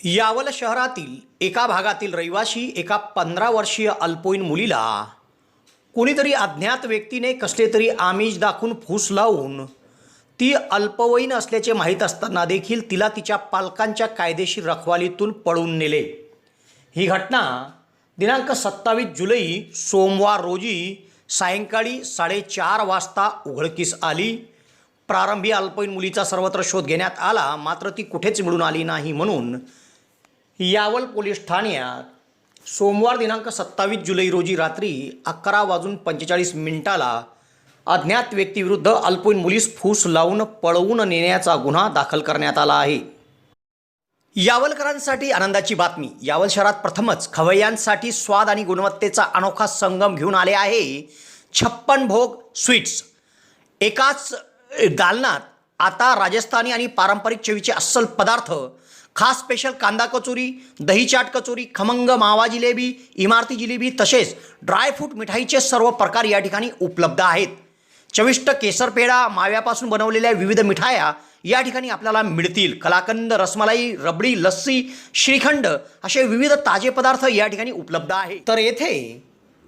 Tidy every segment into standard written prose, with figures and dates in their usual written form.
यावल शहरातील एका भागातील रहिवाशी एका 15 वर्षीय अल्पवयीन मुलीला कोणीतरी अज्ञात व्यक्तीने कसले तरी आमिष दाखवून फूस लावून ती अल्पवयीन असल्याचे माहीत असताना देखील तिला तिच्या पालकांच्या कायदेशीर रखवालीतून पळवून नेले। ही घटना दिनांक 27 जुलै सोमवार रोजी सायंकाळी 4:30 वाजता उघडकीस आली। प्रारंभी अल्पवयीन मुलीचा सर्वत्र शोध घेण्यात आला, मात्र ती कुठेच मिळून आली नाही। म्हणून यावल पोलीस ठाण्यात सोमवार दिनांक 27 जुलै रोजी रात्री 11:45 अज्ञात व्यक्तीविरुद्ध अल्पवयीन मुलीस फूस लावून पळवून नेण्याचा गुन्हा दाखल करण्यात आला आहे। यावलकरांसाठी आनंदाची बातमी। यावल शहरात प्रथमच खवय्यांसाठी स्वाद आणि गुणवत्तेचा अनोखा संगम घेऊन आले आहे 56 भोग स्वीट्स। एकाच दालनात आता राजस्थानी आणि पारंपरिक चवीचे अस्सल पदार्थ, खास स्पेशल कांदा कचोरी, दही चाट कचोरी, खमंग मावा जिलेबी, इमारती जिलेबी तसेच ड्रायफ्रूट मिठाईचे सर्व प्रकार या ठिकाणी उपलब्ध आहेत। चविष्ट केसर पेढा, माव्यापासून बनवलेल्या विविध मिठाया या ठिकाणी आपल्याला मिळतील। कलाकंद, रसमलाई, रबडी, लस्सी, श्रीखंड असे विविध ताजे पदार्थ या ठिकाणी उपलब्ध आहेत। तर येथे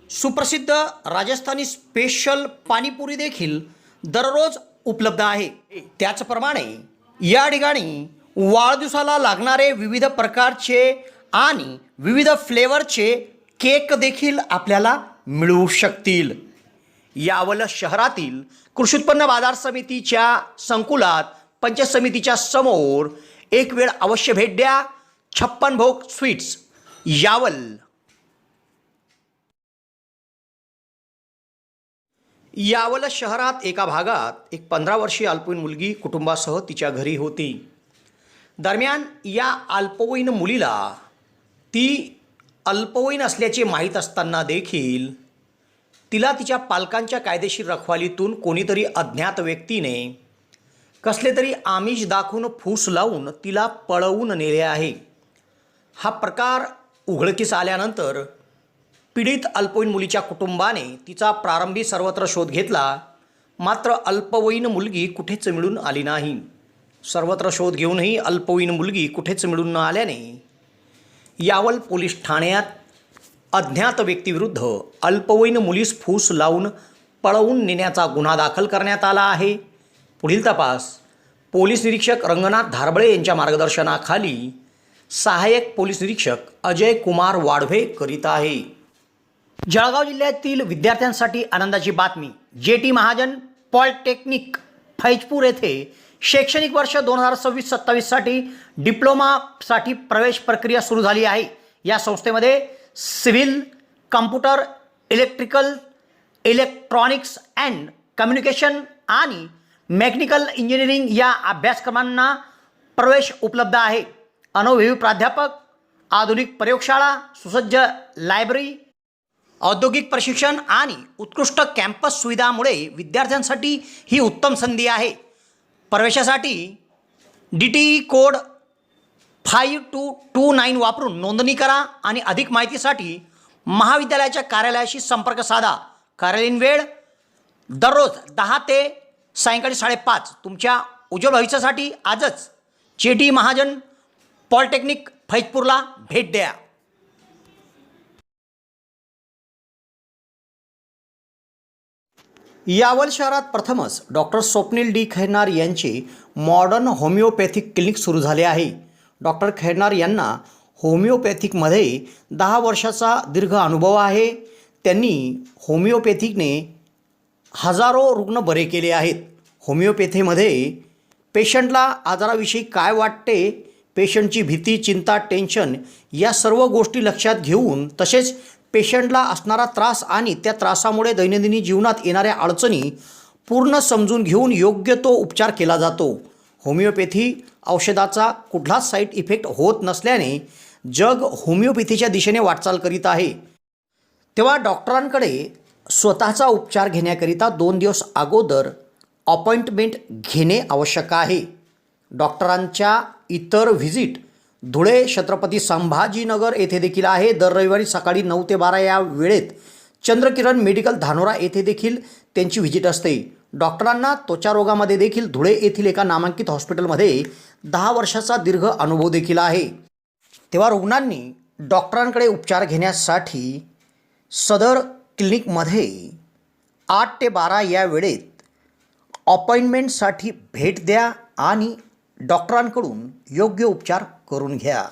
सुप्रसिद्ध राजस्थानी स्पेशल पाणीपुरी देखील दररोज उपलब्ध आहे। त्याचप्रमाणे या ठिकाणी वाढदिवसाला लागणारे विविध प्रकारचे आणि विविध फ्लेवरचे केक देखील आपल्याला मिळू शकतील। यावल शहरातील कृषी उत्पन्न बाजार समितीच्या संकुलात पंचायत समितीच्या समोर एक वेळ अवश्य भेट द्या। 56 भोग स्वीट्स, यावल। यावल शहरात एका भागात एक 15 वर्षीय अल्पवयीन मुलगी कुटुंबासह तिच्या घरी होती। दरम्यान या अल्पवयीन मुलीला ती अल्पवयीन असल्याचे माहीत असताना देखील तिला तिच्या पालकांच्या कायदेशीर रखवालीतून कोणीतरी अज्ञात व्यक्तीने कसले तरी आमिष दाखवून फूस लावून तिला पळवून नेले आहे। हा प्रकार उघडकीस आल्यानंतर पीडित अल्पवयीन मुलीच्या कुटुंबाने तिचा प्रारंभी सर्वत्र शोध घेतला, मात्र अल्पवयीन मुलगी कुठेच मिळून आली नाही। सर्वत्र शोध घेऊनही अल्पवयीन मुलगी कुठेच मिळून न आल्याने यावल पोलीस ठाण्यात अज्ञात व्यक्तीविरुद्ध अल्पवयीन मुलीस फूस लावून पळवून नेण्याचा गुन्हा दाखल करण्यात आला आहे। पुढील तपास पोलीस निरीक्षक रंगनाथ धारबळे यांच्या मार्गदर्शनाखाली सहाय्यक पोलीस निरीक्षक अजय कुमार वाढवे करीत आहे। जळगाव जिल्ह्यातील विद्यार्थ्यांसाठी आनंदाची बातमी। जेटी महाजन पॉलिटेक्निक फैजपूर येथे शैक्षणिक वर्ष 2026-27 साठी डिप्लोमासाठी प्रवेश प्रक्रिया सुरू झाली आहे। या संस्थेमध्ये civil, computer, electrical, electronics and communication आणि मेकॅनिकल इंजिनिअरिंग या अभ्यासक्रमांना प्रवेश उपलब्ध आहे। अनुभवी प्राध्यापक, आधुनिक प्रयोगशाळा, सुसज्ज लायब्ररी, औद्योगिक प्रशिक्षण आणि उत्कृष्ट कॅम्पस सुविधांमुळे विद्यार्थ्यांसाठी ही उत्तम संधी आहे। प्रवेशासाठी DTE कोड 5229 वापरून नोंदणी करा आणि अधिक माहितीसाठी महाविद्यालयाच्या कार्यालयाशी संपर्क साधा। कार्यालयीन वेळ दररोज 10 ते सायंकाळी 5:30। तुमच्या उज्ज्वल भविष्यासाठी आजच जेटी महाजन पॉलिटेक्निक फैजपूरला भेट द्या। यावल शहरात प्रथमच डॉक्टर स्वप्नील डी खैरनार यांचे मॉडर्न होमिओपॅथिक क्लिनिक सुरू झाले आहे। डॉक्टर खैरनार यांना होमिओपॅथिकमध्ये 10 वर्षाचा दीर्घ अनुभव आहे। त्यांनी होमिओपॅथिकने हजारो रुग्ण बरे केले आहेत। होमिओपॅथीमध्ये पेशंटला आजाराविषयी काय वाटते, पेशंटची भीती, चिंता, टेन्शन या सर्व गोष्टी लक्षात घेऊन तसेच पेशंटला असणारा त्रास आणि त्या त्रासामुळे दैनंदिन जीवनात येणाऱ्या अडचणी पूर्ण समजून घेऊन योग्य तो उपचार केला जातो। होमिओपॅथी औषधाचा कुठलाच साईड इफेक्ट होत नसल्याने जग होमिओपॅथीच्या दिशेने वाटचाल करीत आहे। तेव्हा डॉक्टरांकडे स्वतःचा उपचार घेण्याकरिता 2 दिवस अगोदर अपॉइंटमेंट घेणे आवश्यक आहे। डॉक्टरांच्या इतर व्हिजिट धुळे, छत्रपती संभाजीनगर येथे देखील आहे। दर रविवारी सकाळी 9 ते 12 या वेळेत चंद्रकिरण मेडिकल धानोरा येथे देखील त्यांची व्हिजिट असते। डॉक्टरांना त्वचा रोगामध्ये देखील धुळे येथील एका नामांकित हॉस्पिटलमध्ये 10 वर्षाचा दीर्घ अनुभव देखील आहे। तेव्हा रुग्णांनी डॉक्टरांकडे उपचार घेण्यासाठी सदर क्लिनिकमध्ये 8 ते 12 या वेळेत अपॉइंटमेंटसाठी भेट द्या आणि डॉक्टरांकडून योग्य उपचार करून घ्या.